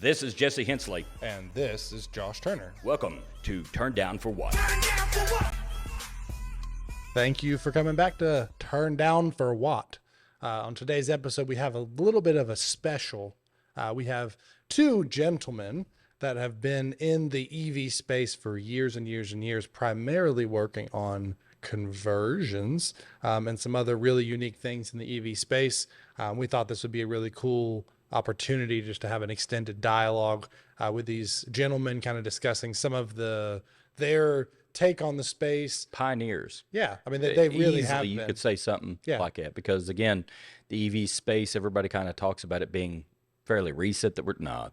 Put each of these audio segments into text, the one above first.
This is Jesse Hensley. And this is Josh Turner. Welcome to Turn Down for What? Thank you for coming back to Turn Down for What? On today's episode, we have a little bit of a special. We have two gentlemen that have been in the EV space for years and years and years, primarily working on conversions and some other really unique things in the EV space. We thought this would be a really cool opportunity just to have an extended dialogue with these gentlemen, kind of discussing some of their take on the space. Pioneers. Yeah, I mean, they really Easily, have been. you could say something like that, because again, the EV space, everybody kind of talks about it being fairly recent.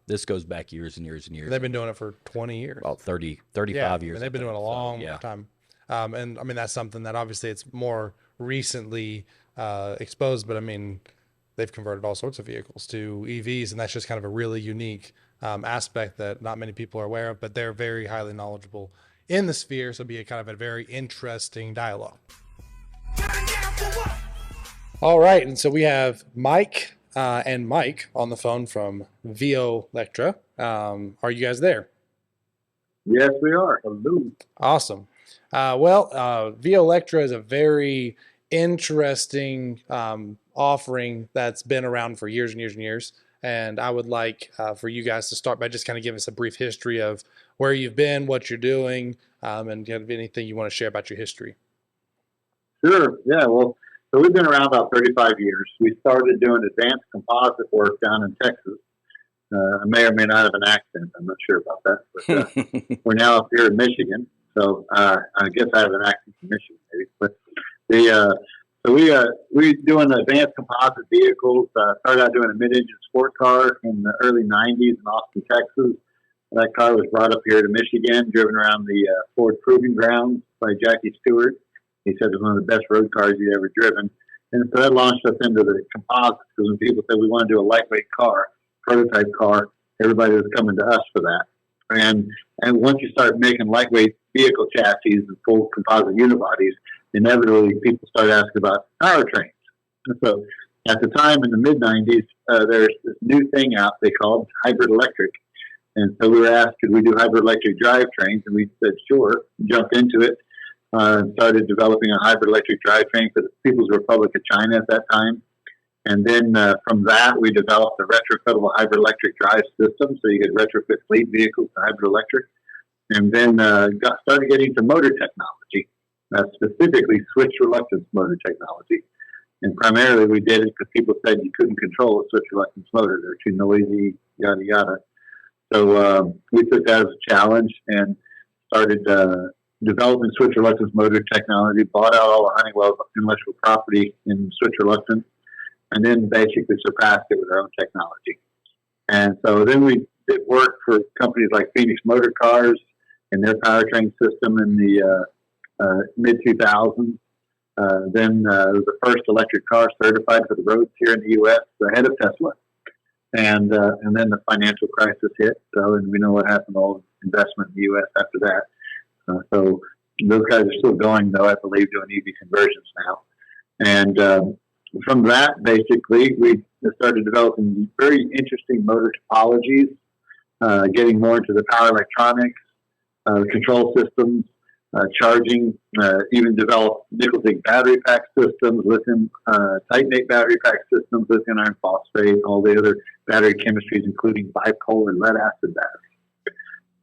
This goes back years and years and years. They've been doing it for 20 years. About 35 years. I mean, they've been doing it a long time. And I mean, that's something that obviously it's more recently exposed, but I mean, they've converted all sorts of vehicles to EVs, and that's just kind of a really unique aspect that not many people are aware of, but they're very highly knowledgeable in the sphere. So it'll be a kind of a very interesting dialogue. All right. And so we have Mike and Mike on the phone from Veolectra. Are you guys there? Yes, we are. Hello. Awesome. Veolectra is a very interesting offering that's been around for years and years and years. And I would like for you guys to start by just kind of giving us a brief history of where you've been, what you're doing, and kind of anything you want to share about your history. Sure. Yeah. Well, so we've been around about 35 years. We started doing advanced composite work down in Texas. I may or may not have an accent. I'm not sure about that. But we're now up here in Michigan. So I guess I have an accent from Michigan, maybe. But we doing advanced composite vehicles. Started out doing a mid-engine sport car in the early 90s in Austin, Texas. That car was brought up here to Michigan, driven around the Ford Proving Grounds by Jackie Stewart. He said it was one of the best road cars he'd ever driven. And so that launched us into the composites, because when people said we want to do a lightweight car, prototype car, everybody was coming to us for that. And once you start making lightweight vehicle chassis and full composite unibodies, inevitably people start asking about powertrains. And so at the time in the mid-90s, there's this new thing out they called hybrid electric. And so we were asked, could we do hybrid electric drivetrains? And we said, sure, jumped into it. Started developing a hybrid electric drivetrain for the People's Republic of China at that time. And then from that, we developed a retrofittable hybrid electric drive system, so you could retrofit fleet vehicles to hybrid electric. And then started getting to motor technology, specifically switch reluctance motor technology. And primarily we did it because people said you couldn't control a switch reluctance motor. They're too noisy, yada, yada. So we took that as a challenge and started developing switch reluctance motor technology, bought out all the Honeywell intellectual property in switch reluctance, and then basically surpassed it with our own technology. And so then we did work for companies like Phoenix Motor Cars and their powertrain system in the mid-2000s. Then it was the first electric car certified for the roads here in the U.S., ahead of Tesla. And then the financial crisis hit, and we know what happened to all the investment in the U.S. after that. So those guys are still going, though, I believe, doing EV conversions now. And from that, basically, we started developing very interesting motor topologies, getting more into the power electronics, control systems, charging, even developed nickel zinc battery pack systems, lithium titanate battery pack systems, lithium iron phosphate, all the other battery chemistries, including bipolar lead acid batteries.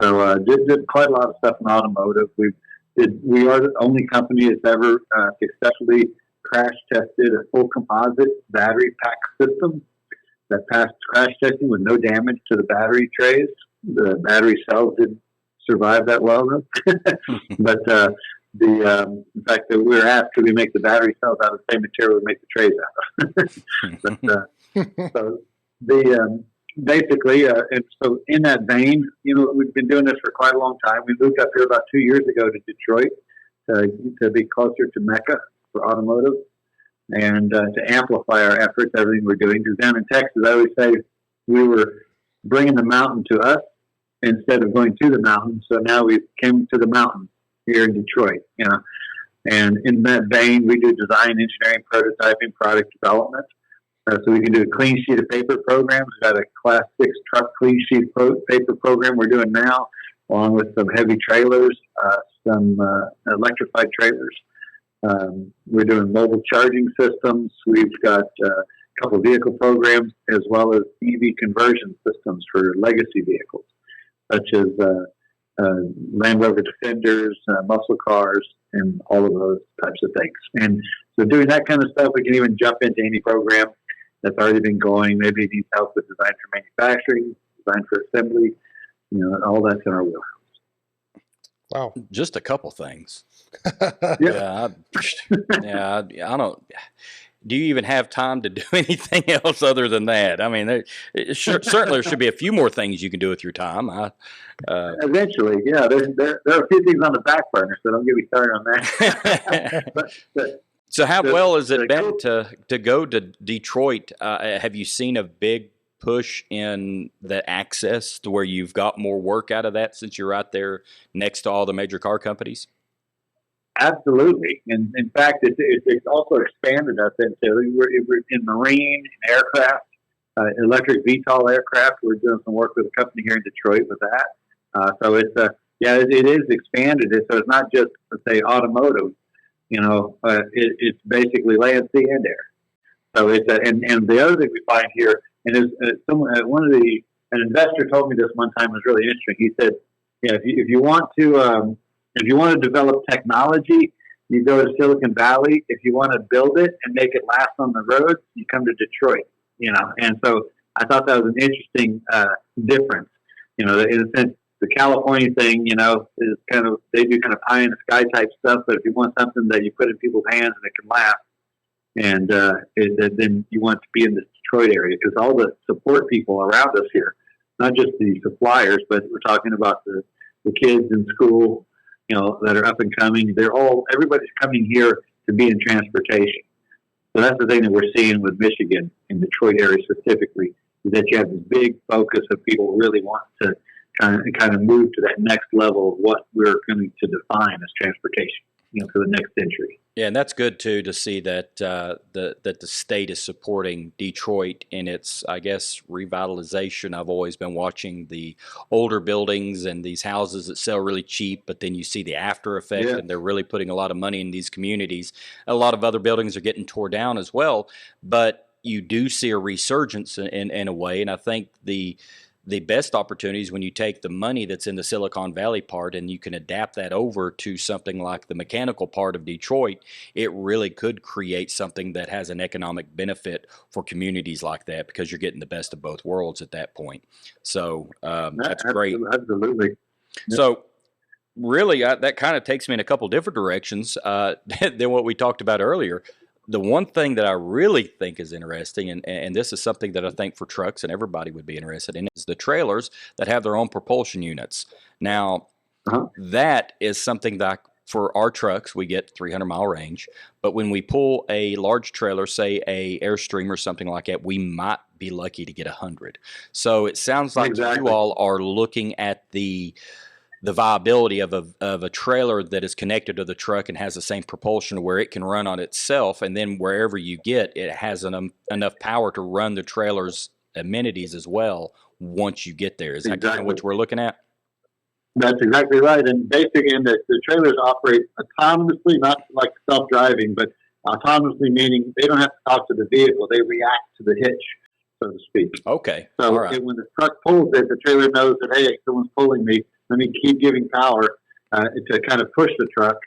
So did quite a lot of stuff in automotive. We are the only company that's ever successfully crash tested a full composite battery pack system that passed crash testing with no damage to the battery trays. The battery cells didn't survive that well, though. But in fact, we were asked, could we make the battery cells out of the same material we make the trays out of? So basically, and so in that vein, we've been doing this for quite a long time. We moved up here about 2 years ago to Detroit to be closer to Mecca for automotive and to amplify our efforts, everything we're doing. Because down in Texas, I always say we were bringing the mountain to us instead of going to the mountain. So now we came to the mountain here in Detroit, And in that vein, we do design, engineering, prototyping, product development. So we can do a clean sheet of paper program. We've got a Class 6 truck clean sheet paper program we're doing now, along with some heavy trailers, some electrified trailers. We're doing mobile charging systems. We've got a couple of vehicle programs, as well as EV conversion systems for legacy vehicles, such as Land Rover Defenders, muscle cars, and all of those types of things. And so doing that kind of stuff, we can even jump into any program that's already been going. Maybe it needs help with design for manufacturing, design for assembly, all that's in our wheelhouse. Wow. Just a couple things. Yeah. I don't. Do you even have time to do anything else other than that? I mean, certainly there should be a few more things you can do with your time. Eventually, yeah. There are a few things on the back burner, so don't get me started on that. but so how well has it been to go to Detroit? Have you seen a big push in the access to where you've got more work out of that since you're right there next to all the major car companies? Absolutely. And in fact, it's also expanded us into, we're in marine, in aircraft, electric VTOL aircraft. We're doing some work with a company here in Detroit with that. So it is expanded. So it's not just, let's say, automotive, it's basically land, sea, and air. So and the other thing we find here, and is an investor told me this one time, was really interesting. He said, if you want to develop technology, you go to Silicon Valley. If you want to build it and make it last on the road, you come to Detroit. And so I thought that was an interesting difference. In a sense, the California thing, is kind of, they do kind of pie in the sky type stuff. But if you want something that you put in people's hands and it can last, and then you want to be in the Detroit area, because all the support people around us here, not just the suppliers, but we're talking about the kids in school, that are up and coming. Everybody's coming here to be in transportation. So that's the thing that we're seeing with Michigan, in Detroit area specifically, is that you have this big focus of people really want to kind of move to that next level of what we're going to define as transportation, for the next century. Yeah, and that's good too to see that the state is supporting Detroit in its, I guess, revitalization. I've always been watching the older buildings and these houses that sell really cheap, but then you see the after effect, and they're really putting a lot of money in these communities. A lot of other buildings are getting tore down as well, but you do see a resurgence in a way, and I think the best opportunities when you take the money that's in the Silicon Valley part and you can adapt that over to something like the mechanical part of Detroit, it really could create something that has an economic benefit for communities like that, because you're getting the best of both worlds at that point. So that's great. Absolutely. Yep. So really, that kind of takes me in a couple different directions than what we talked about earlier. The one thing that I really think is interesting, and this is something that I think for trucks and everybody would be interested in, is the trailers that have their own propulsion units. Now, that is something that for our trucks, we get 300-mile range. But when we pull a large trailer, say a Airstream or something like that, we might be lucky to get 100. So it sounds like you all are looking at the viability of a trailer that is connected to the truck and has the same propulsion where it can run on itself, and then wherever you get, it has enough power to run the trailer's amenities as well once you get there. Is that kind of what we're looking at? That's exactly right. And basically, the trailers operate autonomously, not like self-driving, but autonomously, meaning they don't have to talk to the vehicle. They react to the hitch, so to speak. Okay. So when the truck pulls it, the trailer knows that, hey, someone's pulling me. Let me keep giving power to kind of push the truck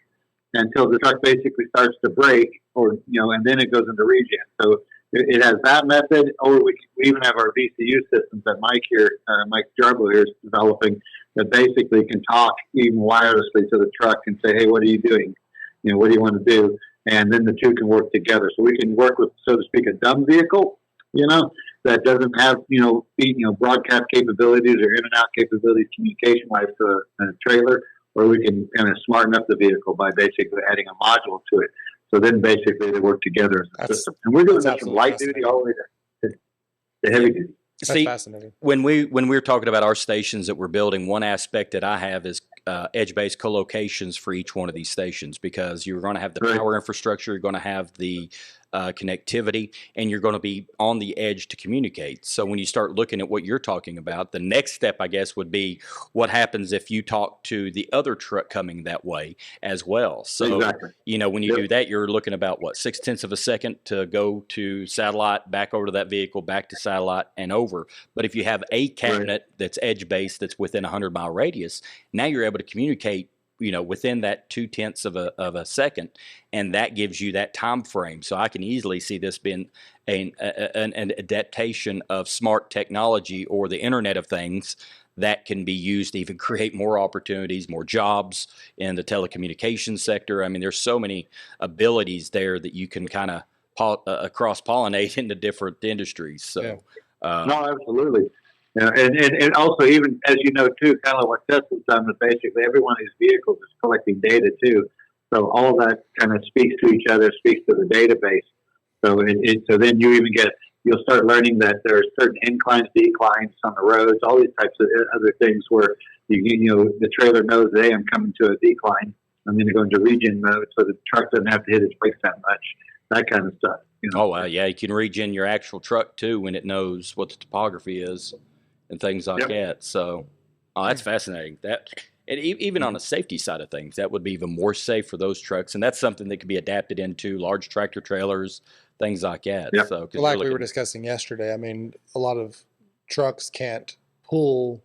until the truck basically starts to brake, and then it goes into regen. So it has that method, or we even have our VCU systems that Mike Jarboe here is developing, that basically can talk even wirelessly to the truck and say, hey, what are you doing? What do you want to do? And then the two can work together. So we can work with, so to speak, a dumb vehicle, that doesn't have, broadcast capabilities or in and out capabilities communication-wise to a trailer, or we can kind of smarten up the vehicle by basically adding a module to it. So then basically they work together as a system. And we're doing that from light duty all the way to heavy duty. See, when we're talking about our stations that we're building, one aspect that I have is edge-based co-locations for each one of these stations, because you're going to have the power infrastructure, you're going to have the connectivity, and you're going to be on the edge to communicate. So when you start looking at what you're talking about, the next step, I guess, would be what happens if you talk to the other truck coming that way as well. So, Exactly. when you do that, you're looking about, 0.6 of a second to go to satellite, back over to that vehicle, back to satellite, and over. But if you have a cabinet that's edge-based that's within a 100-mile radius, now you're able to communicate within that 0.2 of a second, and that gives you that time frame. So I can easily see this being an adaptation of smart technology or the Internet of Things that can be used to even create more opportunities, more jobs in the telecommunications sector. I mean, there's so many abilities there that you can kind of cross-pollinate into different industries. So, no, absolutely. Yeah, and also, even as you know, too, kind of like what Tesla's done, is basically every one of these vehicles is collecting data, too. So all that kind of speaks to each other, speaks to the database. So so then you'll start learning that there are certain inclines, declines on the roads, all these types of other things where, the trailer knows, hey, I'm coming to a decline. I'm going to go into regen mode so the truck doesn't have to hit its brakes that much, that kind of stuff. Oh, yeah, you can regen your actual truck, too, when it knows what the topography is and things like that. So, that's fascinating. And even on the safety side of things, that would be even more safe for those trucks. And that's something that could be adapted into large tractor trailers, things like that. Yep. So, like we were discussing yesterday, I mean, a lot of trucks can't pull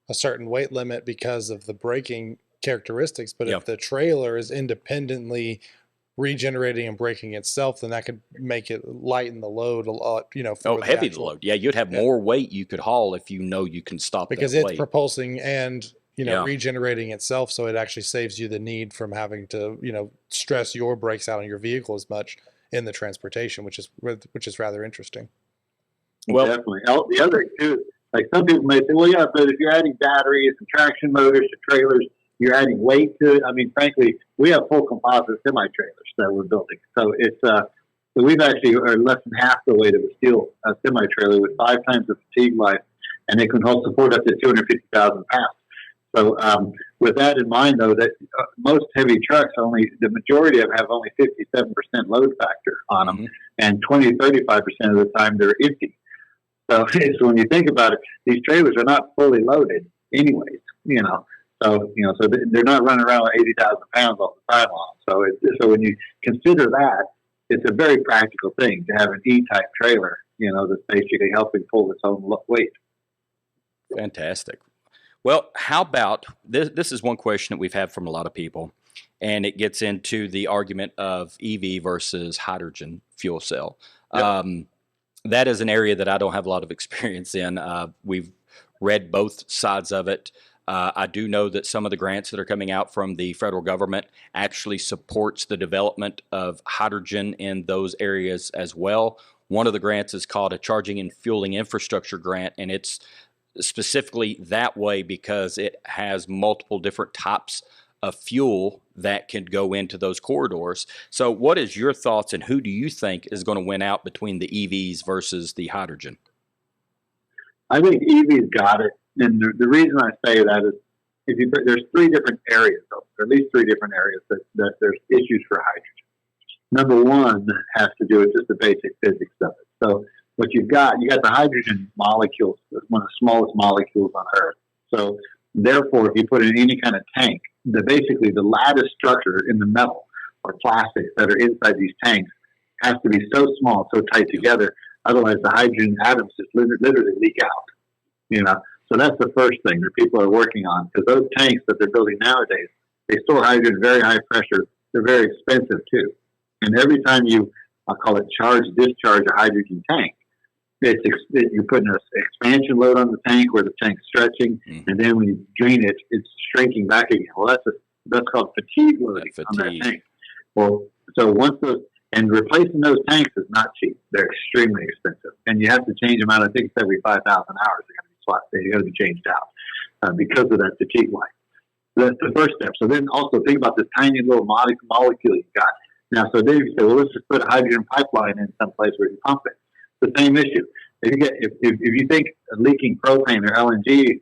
a certain weight limit because of the braking characteristics. But if the trailer is independently regenerating and braking itself, then that could make it lighten the load a lot, heavy the load. Yeah, you'd have more weight you could haul if you can stop because that it's weight. propulsing and regenerating itself, so it actually saves you the need from having to stress your brakes out on your vehicle as much in the transportation, which is rather interesting. Well, definitely. The other too, like some people may say, well, yeah, but if you're adding batteries and traction motors to trailers, you're adding weight to it. I mean, frankly, we have full composite semi-trailers that we're building. So it's so we've actually are less than half the weight of a steel semi-trailer with 5 times the fatigue life, and it can hold support up to 250,000 pounds. So with that in mind, though, that most heavy trucks the majority of them have only 57% load factor on them, and 20-35% of the time they're empty. So when you think about it, these trailers are not fully loaded anyways, So, so they're not running around with 80,000 pounds off the time long. So when you consider that, it's a very practical thing to have an E-type trailer, that's basically helping pull its own weight. Fantastic. Well, how about this? This is one question that we've had from a lot of people, and it gets into the argument of EV versus hydrogen fuel cell. Yep. That is an area that I don't have a lot of experience in. We've read both sides of it. I do know that some of the grants that are coming out from the federal government actually supports the development of hydrogen in those areas as well. One of the grants is called a Charging and Fueling Infrastructure Grant, and it's specifically that way because it has multiple different types of fuel that can go into those corridors. So what is your thoughts, and who do you think is going to win out between the EVs versus the hydrogen? I think EVs got it. And the reason I say that is there's 3 different areas, or at least 3 different areas that there's issues for hydrogen. Number one has to do with just the basic physics of it. So what you got the hydrogen molecules, one of the smallest molecules on Earth. So therefore, if you put in any kind of tank, basically the lattice structure in the metal or plastics that are inside these tanks has to be so small, so tight together. Otherwise, the hydrogen atoms just literally leak out. So that's the first thing that people are working on, because those tanks that they're building nowadays, they store hydrogen at very high pressure. They're very expensive too. And every time I'll call it discharge a hydrogen tank, you're putting an expansion load on the tank where the tank's stretching, and then when you drain it, it's shrinking back again. Well, that's called fatigue loading on that tank. Well, so and replacing those tanks is not cheap. They're extremely expensive, and you have to change them out. I think it's every 5,000 hours. They got to be changed out because of that fatigue life. So that's the first step. So then also think about this tiny little molecule you've got. Now, so then you say, well, let's just put a hydrogen pipeline in some place where you pump it. The same issue. If you think leaking propane or LNG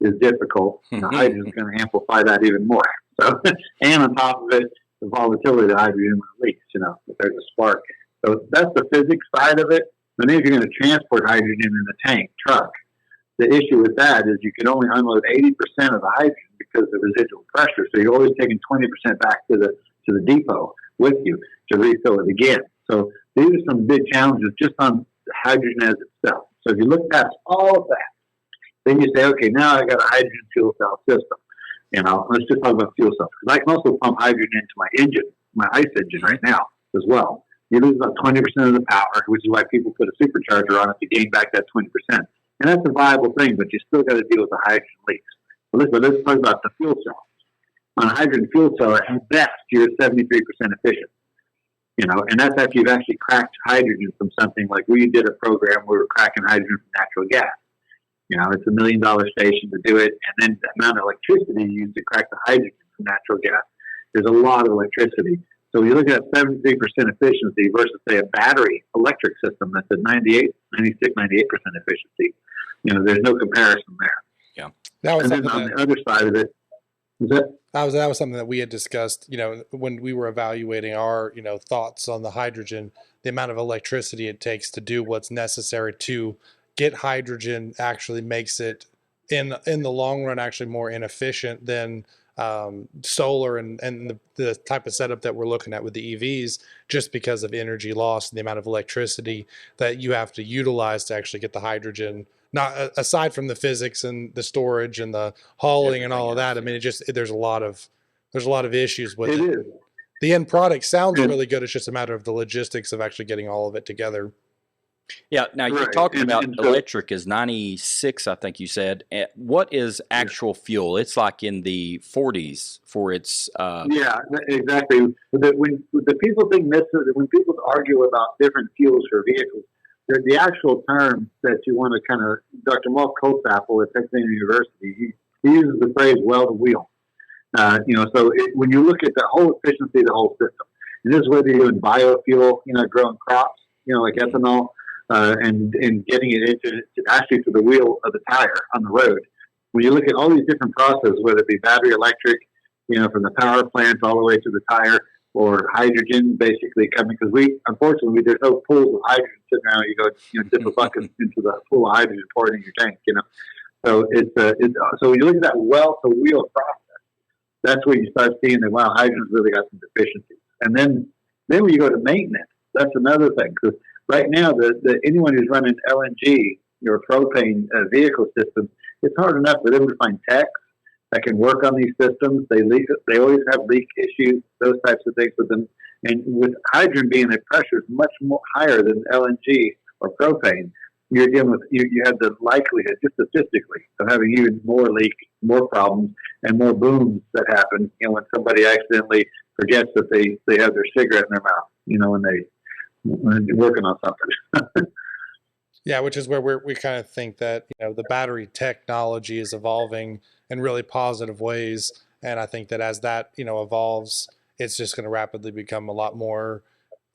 is difficult, hydrogen is going to amplify that even more. So, and on top of it, the volatility of hydrogen when it leaks, if there's a spark. So that's the physics side of it. But then if you're going to transport hydrogen in a tank, truck, the issue with that is you can only unload 80% of the hydrogen because of the residual pressure. So you're always taking 20% back to the depot with you to refill it again. So these are some big challenges just on hydrogen as itself. So if you look past all of that, then you say, okay, now I got a hydrogen fuel cell system. Let's just talk about fuel cells. Because I can also pump hydrogen into my engine, my ICE engine right now as well. You lose about 20% of the power, which is why people put a supercharger on it to gain back that 20%. And that's a viable thing, but you still got to deal with the hydrogen leaks. So let's talk about the fuel cell. On a hydrogen fuel cell, at best, you're 73% efficient. And that's after you've actually cracked hydrogen from something like we did a program where we were cracking hydrogen from natural gas. It's $1 million station to do it, and then the amount of electricity you use to crack the hydrogen from natural gas. There's a lot of electricity. So when you look at 73% efficiency versus, say, a battery electric system that's at 98% efficiency, there's no comparison there. Yeah. That was and then on the other side of it, that was something that we had discussed, when we were evaluating our, thoughts on the hydrogen, the amount of electricity it takes to do what's necessary to get hydrogen actually makes it in the long run actually more inefficient than solar and the type of setup that we're looking at with the EVs, just because of energy loss and the amount of electricity that you have to utilize to actually get the hydrogen. Not aside from the physics and the storage and the hauling and all of that. I mean, there's a lot of issues with it. The end product sounds really good. It's just a matter of the logistics of actually getting all of it together. Yeah. Now you're talking about electric is 96, I think you said. What is actual fuel? It's like in the 40s for its. Yeah, exactly. When the people think when people argue about different fuels for vehicles, the actual term that you want to kind of, Dr. Mark Coltsapple at Texas University, he uses the phrase "well to wheel." So when you look at the whole efficiency of the whole system, and this is whether you're doing biofuel, growing crops, like ethanol. And getting it into actually to the wheel of the tire on the road. When you look at all these different processes, whether it be battery electric, from the power plant all the way to the tire, or hydrogen basically coming, because unfortunately there's no pools of hydrogen sitting around. You go, dip a bucket into the pool of hydrogen, pour it in your tank. So so when you look at that well to wheel process, that's where you start seeing that hydrogen's really got some deficiencies. And then when you go to maintenance, that's another thing, because right now, anyone who's running LNG or propane vehicle systems, it's hard enough for them to find techs that can work on these systems. They always have leak issues, those types of things with them. And with hydrogen being the pressure is much more higher than LNG or propane, you're dealing with you have the likelihood, just statistically, of having even more leak, more problems, and more booms that happen. When somebody accidentally forgets that they have their cigarette in their mouth. When you're working on something. Yeah, which is where we kind of think that, the battery technology is evolving in really positive ways. And I think that as that, evolves, it's just going to rapidly become a lot more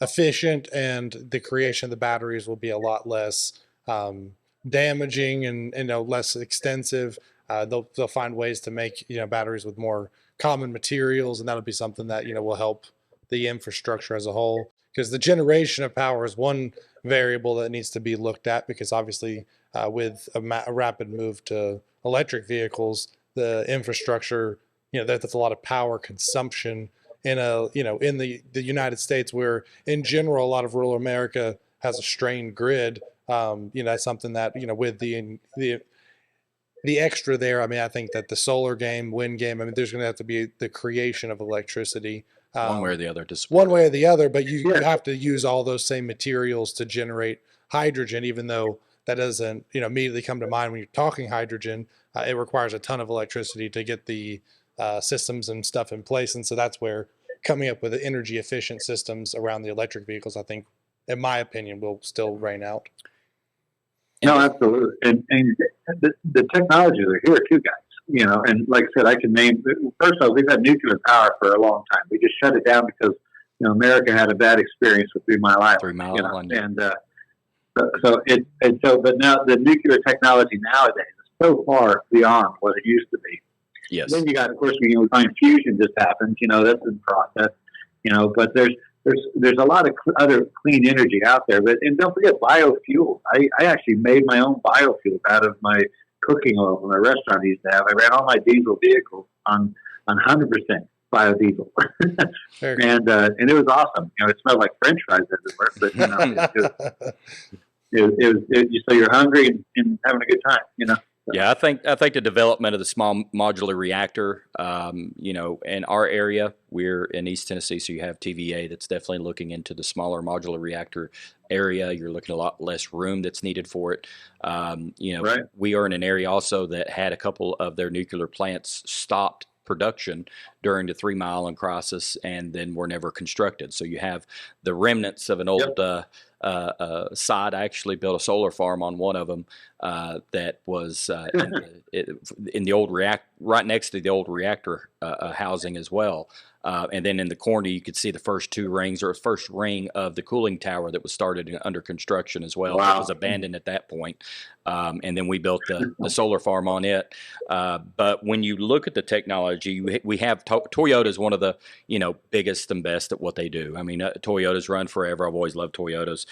efficient, and the creation of the batteries will be a lot less damaging and less extensive. They'll find ways to make, batteries with more common materials, and that'll be something that, will help the infrastructure as a whole. Because the generation of power is one variable that needs to be looked at, because obviously with a rapid move to electric vehicles, the infrastructure, that's a lot of power consumption in the United States, where in general, a lot of rural America has a strained grid. That's something that, with the extra there, I think that the solar game, wind game, there's going to have to be the creation of electricity. One way or the other. One way or the other, but you have to use all those same materials to generate hydrogen, even though that doesn't, immediately come to mind when you're talking hydrogen. It requires a ton of electricity to get the systems and stuff in place. And so that's where coming up with the energy efficient systems around the electric vehicles, I think, in my opinion, will still reign out. No, absolutely. And the technologies are here too, guys. And like I said, I can name, first of all, we've had nuclear power for a long time. We just shut it down because, America had a bad experience with 3 Mile Island. 3 Mile Island. And but now the nuclear technology nowadays is so far beyond what it used to be. Yes. Then you got, of course, we find fusion just happens, that's in process. But there's a lot of other clean energy out there. And don't forget biofuel. I actually made my own biofuel out of my cooking oil from a restaurant I used to have. I ran all my diesel vehicles on 100% biodiesel, and it was awesome. It smelled like French fries everywhere, but so you're hungry and having a good time. So. Yeah, I think the development of the small modular reactor, in our area, we're in East Tennessee, so you have TVA that's definitely looking into the smaller modular reactor area. You're looking at a lot less room that's needed for it. Right. We are in an area also that had a couple of their nuclear plants stopped production during the 3 Mile Island crisis, and then were never constructed. So you have the remnants of an old site. I actually built a solar farm on one of them that was in the old right next to the old reactor housing as well. And then in the corner, you could see the first 2 rings, or first ring of the cooling tower that was started under construction as well. Wow. It was abandoned at that point. And then we built the solar farm on it. But when you look at the technology, we have Toyota is one of the biggest and best at what they do. I mean, Toyotas run forever. I've always loved Toyotas.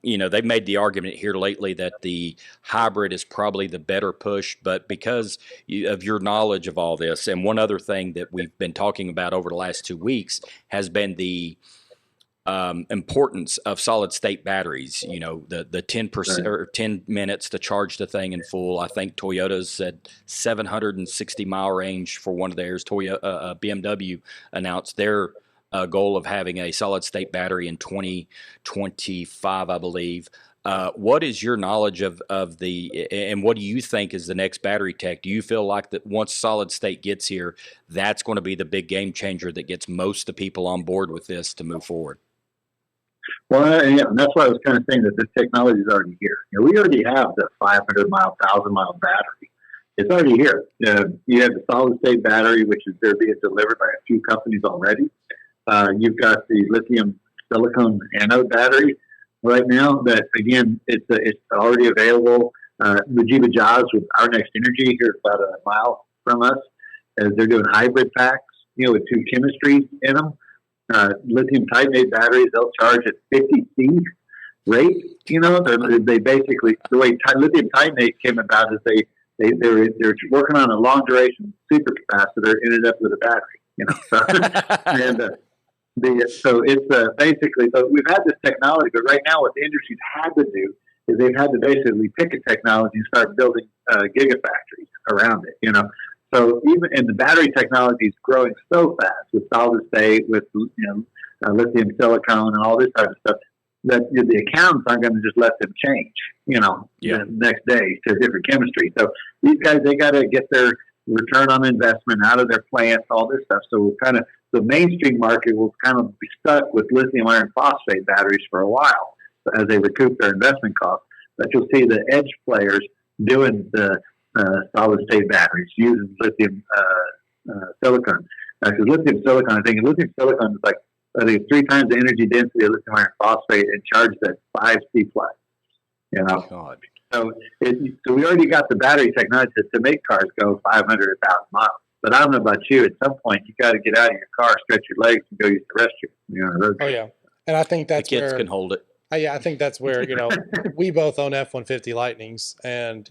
They've made the argument here lately that the hybrid is probably the better push, but because of your knowledge of all this, and one other thing that we've been talking about over the last 2 weeks has been the importance of solid state batteries. The 10% or 10 minutes to charge the thing in full. I think Toyota's said 760 mile range for one of theirs. BMW announced their goal of having a solid state battery in 2025, I believe. What is your knowledge of and what do you think is the next battery tech? Do you feel like that once solid state gets here, that's going to be the big game changer that gets most of the people on board with this to move forward? Well, yeah, and that's why I was kind of saying that this technology is already here. We already have the 500-mile, 1,000-mile battery. It's already here. You have the solid-state battery, which is they're being delivered by a few companies already. You've got the lithium silicone anode battery right now. That again, it's already available. Mujiba Jazz with Our Next Energy here about a mile from us, as they're doing hybrid packs, with 2 chemistries in them. Lithium titanate batteries, they'll charge at 50 C rate. They basically, the way lithium titanate came about is they're working on a long duration supercapacitor, ended up with a battery. So, and so it's basically, so we've had this technology, but right now what the industry's had to do is they've had to basically pick a technology and start building gigafactories around it. So even and the battery technology is growing so fast with solid state, with lithium silicone and all this type of stuff, that the accountants aren't going to just let them change, the next day to a different chemistry. So these guys, they got to get their return on investment out of their plants, all this stuff. So the mainstream market will kind of be stuck with lithium iron phosphate batteries for a while as they recoup their investment costs. But you'll see the edge players doing the solid state batteries using lithium silicon. Because lithium silicon, I think lithium silicon is I think 3 times the energy density of lithium iron phosphate and charged at 5 C plus. God. So we already got the battery technology to make cars go 500, 1,000 miles. But I don't know about you. At some point, you got to get out of your car, stretch your legs, and go use the restroom. Oh yeah, and I think that's the kids where can hold it. Yeah, I think that's where we both own F-150 Lightnings, and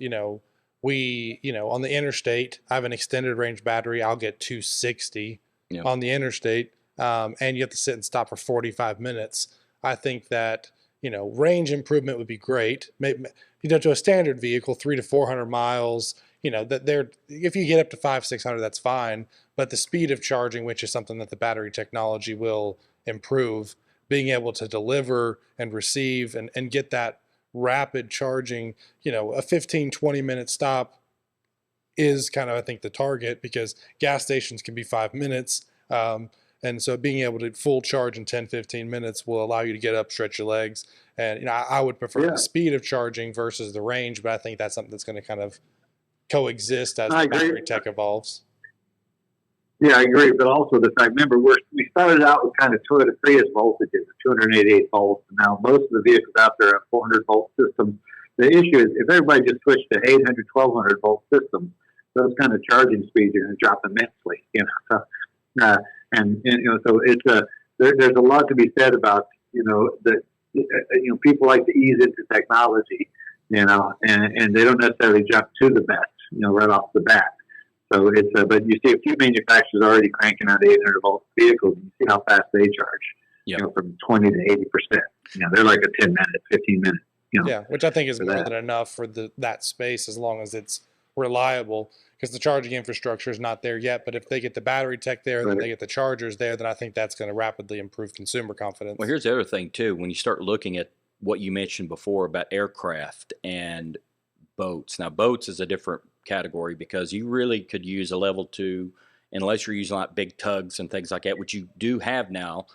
we on the interstate, I have an extended range battery. I'll get 260 on the interstate, and you have to sit and stop for 45 minutes. I think that range improvement would be great. Maybe, to a standard vehicle, 300 to 400 miles. That if you get up to 500-600, that's fine. But the speed of charging, which is something that the battery technology will improve, being able to deliver and receive and get that rapid charging, a 15-20 minute stop is kind of, I think, the target, because gas stations can be 5 minutes. And so being able to full charge in 10-15 minutes will allow you to get up, stretch your legs. And, I would prefer the speed of charging versus the range, but I think that's something that's going to kind of coexist as the battery tech evolves. Yeah, I agree. But also the fact, remember, we started out with kind of Toyota Prius voltages of 288 volts. And now most of the vehicles out there are 400 volt systems. The issue is if everybody just switched to 800, 1200 volt systems, those kind of charging speeds are going to drop immensely. So it's there's a lot to be said about, people like to ease into technology, and they don't necessarily jump to the best, right off the bat. So it's, but you see a few manufacturers already cranking out 800 volt vehicles, and you see how fast they charge, from 20 to 80%. They're like a 10-minute, 15-minute, Yeah, which I think is more that. than enough for that space, as long as it's reliable, because the charging infrastructure is not there yet. But if they get the battery tech there, then they get the chargers there, then I think that's going to rapidly improve consumer confidence. Well, here's the other thing too. When you start looking at what you mentioned before about aircraft and boats. Now, boats is a different category because you really could use a level 2, unless you're using like big tugs and things like that, which you do have now.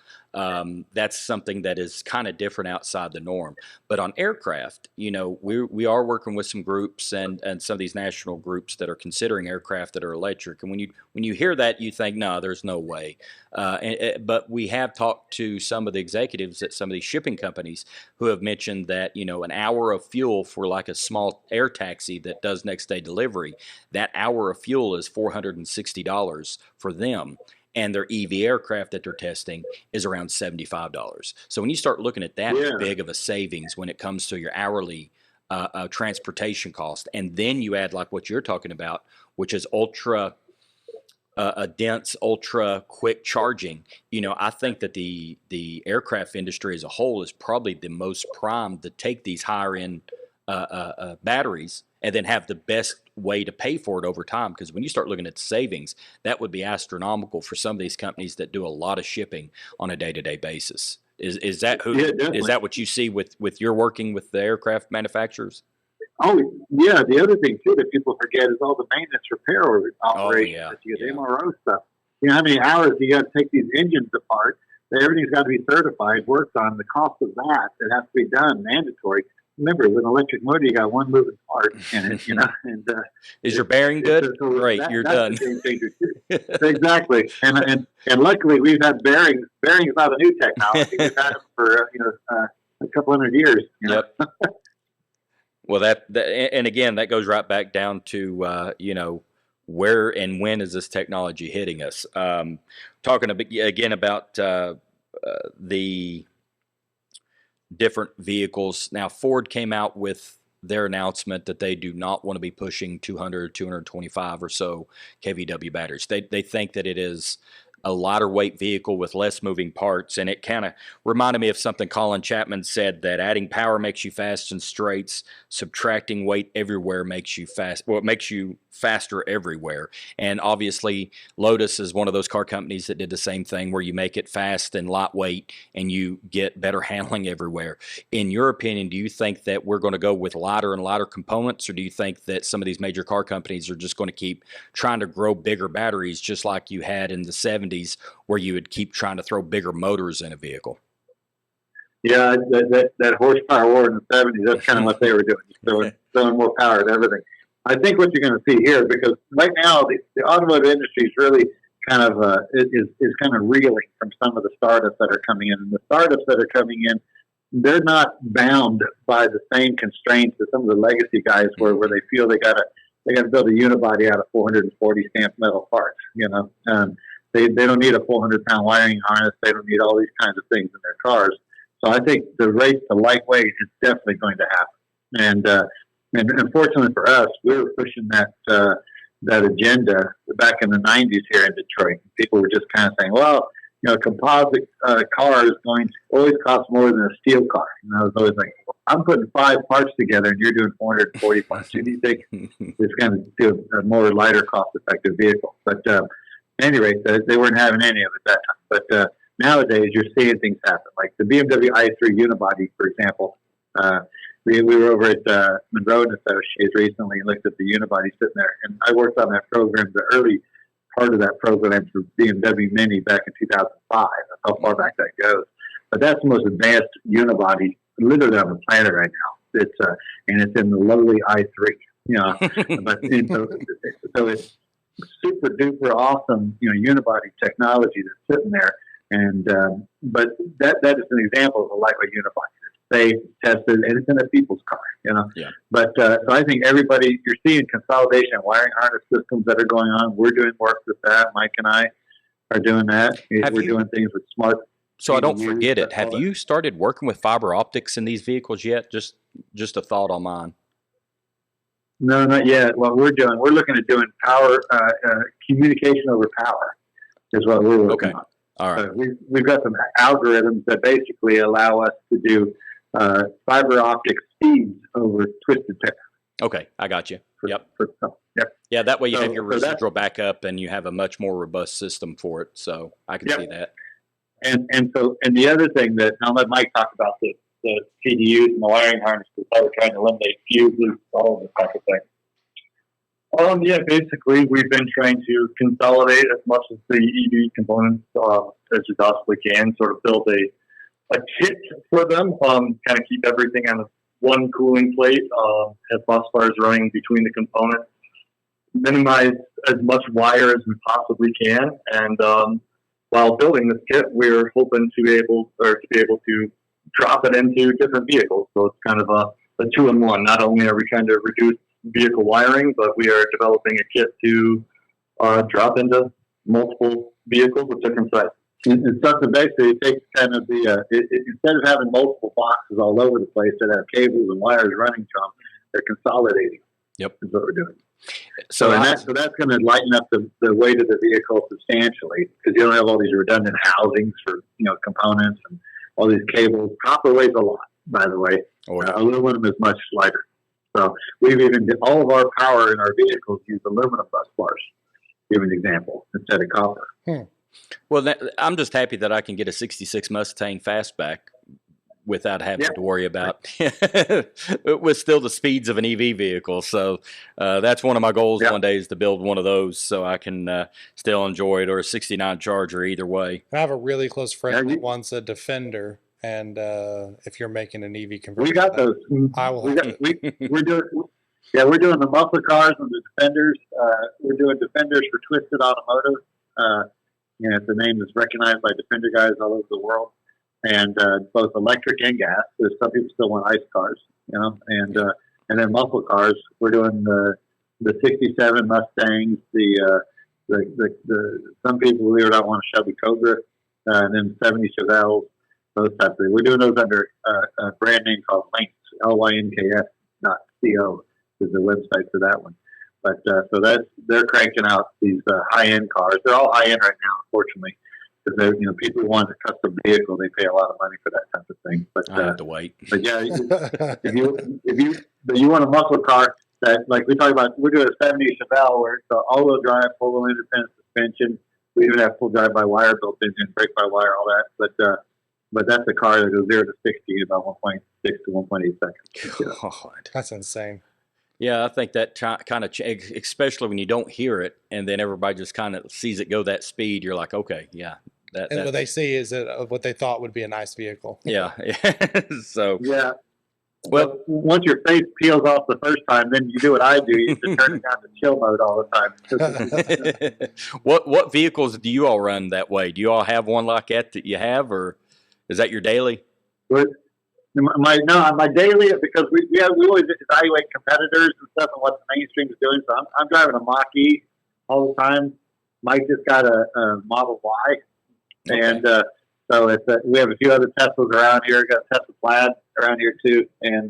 That's something that is kind of different outside the norm. But on aircraft, we are working with some groups and some of these national groups that are considering aircraft that are electric. And when you hear that, you think, no, there's no way. But we have talked to some of the executives at some of these shipping companies who have mentioned that, an hour of fuel for like a small air taxi that does next day delivery, that hour of fuel is $460 for them. And their EV aircraft that they're testing is around $75. So when you start looking at that big of a savings when it comes to your hourly transportation cost, and then you add like what you're talking about, which is ultra dense, ultra quick charging, I think that the aircraft industry as a whole is probably the most primed to take these higher end batteries and then have the best way to pay for it over time. Because when you start looking at savings, that would be astronomical for some of these companies that do a lot of shipping on a day-to-day basis. Is that is that what you see with your working with the aircraft manufacturers? Oh yeah. The other thing too that people forget is all the maintenance repair operations. That you get MRO stuff. How many hours you got to take these engines apart? Everything's got to be certified, worked on. The cost of that has to be done, mandatory. Remember, with an electric motor, you got one moving part in it, And is your bearing good? Great, you're done. Exactly, and luckily we've had bearings. Bearings not a new technology. We've had them for a couple hundred years. Yep. Well, that and again, that goes right back down to where and when is this technology hitting us? Talking a bit again about the different vehicles. Now, Ford came out with their announcement that they do not want to be pushing 200, 225 or so kVW batteries. They think that it is a lighter weight vehicle with less moving parts, and it kind of reminded me of something Colin Chapman said, that adding power makes you fast in straights, subtracting weight everywhere makes you fast. Well, it makes you faster everywhere. And obviously Lotus is one of those car companies that did the same thing, where you make it fast and lightweight and you get better handling everywhere. In your opinion, do you think that we're going to go with lighter and lighter components, or do you think that some of these major car companies are just going to keep trying to grow bigger batteries, just like you had in the 70s, where you would keep trying to throw bigger motors in a vehicle? Yeah, that horsepower war in the 70s, that's kind of what they were doing, throwing more power at everything. I think what you're going to see here, because right now the automotive industry is really kind of is kind of reeling from some of the startups that are coming in. And the startups that are coming in, they're not bound by the same constraints as some of the legacy guys where they feel they got to build a unibody out of 440 stamped metal parts. They don't need a 400-pound wiring harness. They don't need all these kinds of things in their cars. So I think the race to lightweight is definitely going to happen. And unfortunately for us, we were pushing that agenda back in the 90s here in Detroit. People were just kind of saying, well, a composite car is going to always cost more than a steel car. And I was always like, I'm putting 5 parts together and you're doing 440 parts. Who do you think is going to do a more lighter, cost-effective vehicle? But at any rate, they weren't having any of it that time. But nowadays, you're seeing things happen. Like the BMW i3 unibody, for example. We were over at Monroe and Associates recently and looked at the unibody sitting there. And I worked on that program, the early part of that program for BMW Mini back in 2005. That's how far back that goes. But that's the most advanced unibody literally on the planet right now. It's and it's in the lowly i3. But so it's super duper awesome, unibody technology that's sitting there. And but that is an example of a lightweight unibody. They tested, and it's in a people's car, Yeah. But so I think everybody, you're seeing consolidation, wiring harness systems that are going on. We're doing work with that. Mike and I are doing that. We're doing things with smart. So I don't ADUs, forget it. all Have that. you started working with fiber optics in these vehicles yet? Just a thought on mine. No, not yet. What we're doing, we're looking at doing power communication over power is what we're working on. All right. We've got some algorithms that basically allow us to do fiber optic speeds over twisted pair. Okay, I got you. Yep. Yep. Yeah, that way you have So- your so that's- residual backup and you have a much more robust system for it. So I can Yep. see that. And the other thing that I'll let Mike talk about the PDUs and the wiring harnesses, how we're trying to eliminate fuses, all of this type of thing. Yeah, basically, we've been trying to consolidate as much of the EV components as we possibly can, sort of build a kit for them, kind of keep everything on one cooling plate, have bus bars running between the components, minimize as much wire as we possibly can, and while building this kit, we're hoping to be able to drop it into different vehicles. So it's kind of a two-in-one. Not only are we trying to reduce vehicle wiring, but we are developing a kit to drop into multiple vehicles of different sizes. And something basically it takes kind of instead of having multiple boxes all over the place that have cables and wires running from, they're consolidating. Yep. Is what we're doing. So that's going to lighten up the weight of the vehicle substantially because you don't have all these redundant housings for components and all these cables. Copper weighs a lot, by the way. Aluminum is much lighter. So we've even all of our power in our vehicles use aluminum bus bars. Give an example instead of copper. Well, I'm just happy that I can get a '66 Mustang fastback without having to worry about with still the speeds of an EV vehicle. So that's one of my goals one day is to build one of those so I can still enjoy it, or a '69 Charger, either way. I have a really close friend that wants a Defender, and if you're making an EV conversion, we got those. I will. We're doing the muscle cars and the Defenders. We're doing Defenders for Twisted Automotive. It's a name that's recognized by Defender guys all over the world. And both electric and gas. There's some people still want ICE cars, and then muscle cars. We're doing the '67 Mustangs. The some people believe it or not want a Chevy Cobra, and then '70 Chevelles. Those types of things. We're doing those under a brand name called Lynx, LYNKS.co is the website for that one. But so they're cranking out these high end cars. They're all high end right now, unfortunately. Because people who want a custom vehicle, they pay a lot of money for that type of thing. But I have to wait. But yeah, if you want a muscle car that, like we talked about, we're doing a '70 Chevelle where it's all-wheel drive, full independent suspension. We even have full drive-by-wire built in and brake-by-wire, all that. But that's a car that goes 0 to 60 in about 1.6 to 1.8 seconds. God. That's insane. Yeah, I think that kind of, especially when you don't hear it, and then everybody just kind of sees it go that speed. You're like, okay, yeah. And what they see is what they thought would be a nice vehicle. Yeah. So. Yeah. Well, once your face peels off the first time, then you do what I do. You just turn it down to chill mode all the time. What vehicles do you all run that way? Do you all have one like that you have, or is that your daily? My daily, because we always evaluate competitors and stuff and what the mainstream is doing. So I'm driving a Mach-E all the time. Mike just got a Model Y, and so we have a few other Teslas around here. Got a Tesla Plaid around here too, and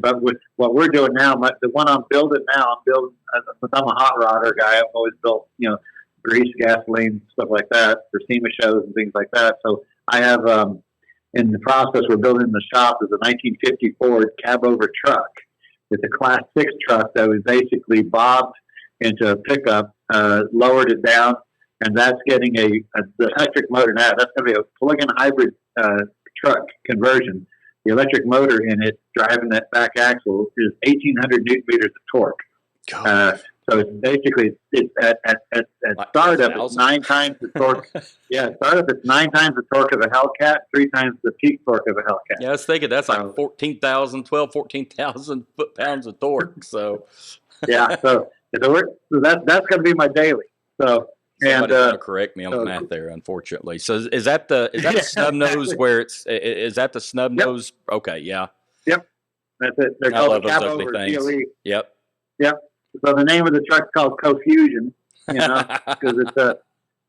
but with what we're doing now, the one I'm building now, since I'm a hot rodder guy. I've always built grease, gasoline, stuff like that for SEMA shows and things like that. So I have. In the process, we're building in the shop is a 1950 Ford cab-over truck. It's a Class 6 truck that was basically bobbed into a pickup, lowered it down, and that's getting the electric motor now. That's going to be a plug-in hybrid truck conversion. The electric motor in it, driving that back axle, is 1,800 newton meters of torque. So it's basically at startup, it's 9 times the torque. Yeah, startup, it's 9 times the torque of a Hellcat, 3 times the peak torque of a Hellcat. Yeah, I was thinking that's like 14,000 foot-pounds of torque. So yeah, so that's going to be my daily. So somebody's going to correct me on the math there, unfortunately. So is that the snub nose where is that the snub nose? Okay, yeah. Yep, that's it. They're called the cab-over DOE. Yep. So the name of the truck's called Confusion, because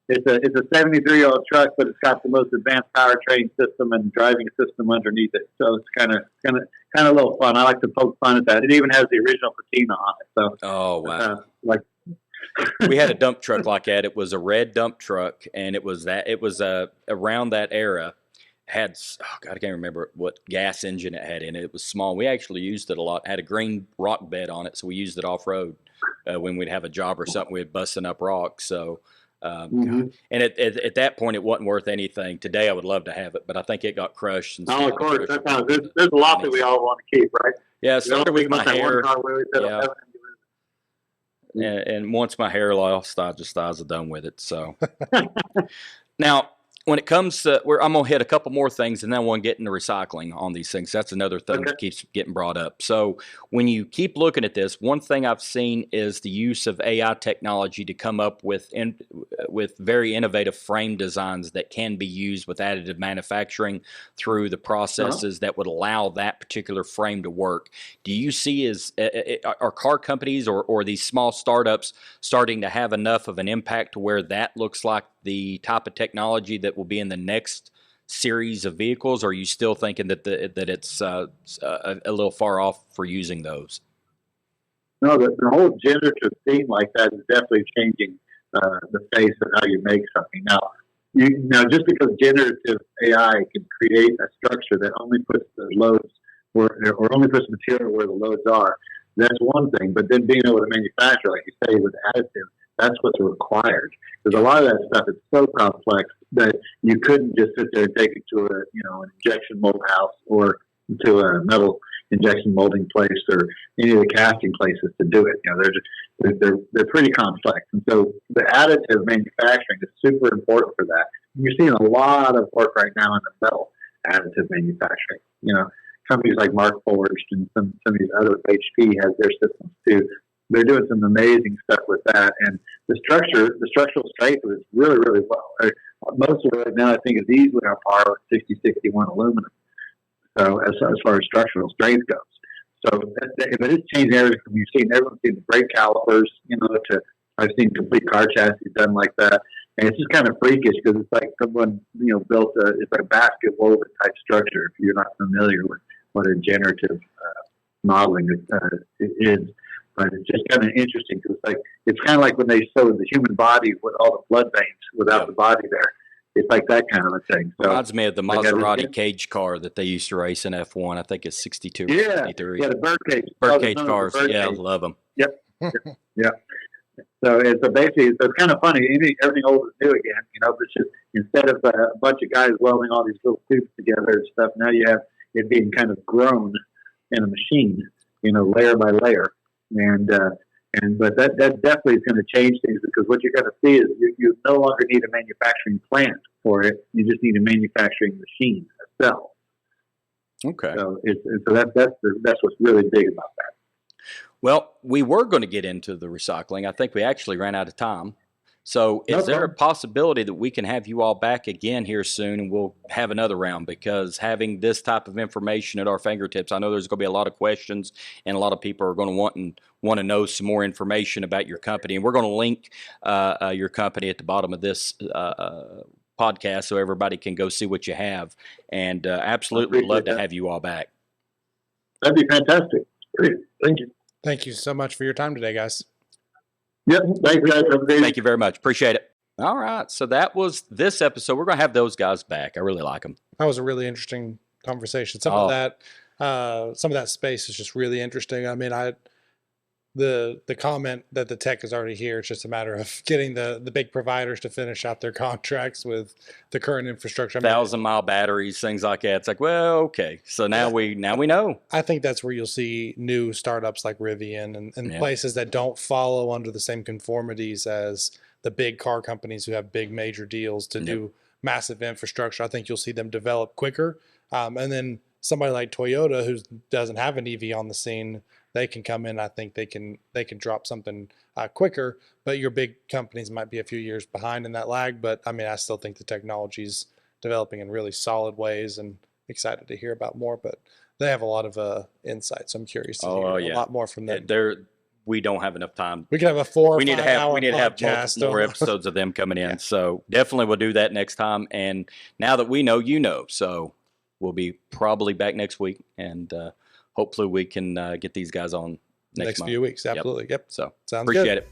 it's a 73-year-old truck, but it's got the most advanced powertrain system and driving system underneath it. So it's kind of a little fun. I like to poke fun at that. It even has the original patina on it. So Oh, wow. like We had a dump truck like that. It was a red dump truck, and it was around that era. Had, oh God, I can't remember what gas engine it had in it. It was small. We actually used it a lot. It had a green rock bed on it, so we used it off road when we'd have a job or something. We'd busting up rocks. So, God. And at that point, it wasn't worth anything. Today, I would love to have it, but I think it got crushed. And of course, there's a lot that we all want to keep, right? Yeah, it started with my hair. Yeah. And once my hair lost, I was done with it. So now, when it comes to, I'm going to hit a couple more things, and then I want to get into recycling on these things. That's another thing that keeps getting brought up. So when you keep looking at this, one thing I've seen is the use of AI technology to come up with very innovative frame designs that can be used with additive manufacturing through the processes that would allow that particular frame to work. Do you see are car companies or these small startups starting to have enough of an impact to where that looks like the type of technology that will be in the next series of vehicles? Or are you still thinking that it's a little far off for using those? No, the whole generative theme like that is definitely changing the face of how you make something. Now, just because generative AI can create a structure that only puts the loads or only puts material where the loads are, that's one thing. But then being able to manufacture, like you say, with additive, that's what's required. Because a lot of that stuff is so complex that you couldn't just sit there and take it to an injection mold house or to a metal injection molding place or any of the casting places to do it. They're pretty complex, and so the additive manufacturing is super important for that. You're seeing a lot of work right now in the metal additive manufacturing. Companies like Mark Forged and some of these other HP has their systems too. They're doing some amazing stuff with that, and the structural strength is really, really well. Most of it right now, I think, is easily on par with 6061 aluminum. So as far as structural strength goes, but it's changing everything. Everyone's seen the brake calipers. I've seen complete car chassis done like that, and it's just kind of freakish because it's like someone built it's like a basket woven type structure. If you're not familiar with what a generative modeling is. But it's just kind of interesting because it's kind of like when they show the human body with all the blood veins without the body there. It's like that kind of a thing. So, reminds me of the Maserati cage car that they used to race in F1. I think it's 62 or 63. Yeah, the birdcage. Birdcage cars. Yeah, I love them. Yep. Yeah. So basically, it's kind of funny. Everything old is new again. But just instead of a bunch of guys welding all these little tubes together and stuff, now you have it being kind of grown in a machine, layer by layer. But that definitely is going to change things because what you're going to see is you no longer need a manufacturing plant for it. You just need a manufacturing machine, a cell. Okay. So that's what's really big about that. Well, we were going to get into the recycling. I think we actually ran out of time. So is there a possibility that we can have you all back again here soon and we'll have another round? Because having this type of information at our fingertips, I know there's going to be a lot of questions and a lot of people are going to want to know some more information about your company. And we're going to link your company at the bottom of this podcast so everybody can go see what you have. And absolutely love to have you all back. That'd be fantastic. Great. Thank you. Thank you so much for your time today, guys. Yep. Thanks, guys. Thank you very much. Appreciate it. All right. So that was this episode. We're going to have those guys back. I really like them. That was a really interesting conversation. Some of that space is just really interesting. I mean, the comment that the tech is already here. It's just a matter of getting the big providers to finish out their contracts with the current infrastructure. 1,000-mile batteries, things like that. It's like, well, okay. So now we know. I think that's where you'll see new startups like Rivian and places that don't follow under the same conformities as the big car companies who have big major deals to do massive infrastructure. I think you'll see them develop quicker. And then somebody like Toyota who doesn't have an EV on the scene, they can come in. I think they can drop something quicker, but your big companies might be a few years behind in that lag. But I mean, I still think the technology's developing in really solid ways and excited to hear about more, but they have a lot of insights. I'm curious to hear a lot more from them. we don't have enough time. We could have a 4 or We 5 need to have hour podcast more on- episodes of them coming in. Yeah. So definitely we'll do that next time. And now that we know, you know, so we'll be probably back next week, and hopefully we can get these guys on next month. few weeks. Absolutely. Yep. So Sounds appreciate good. it.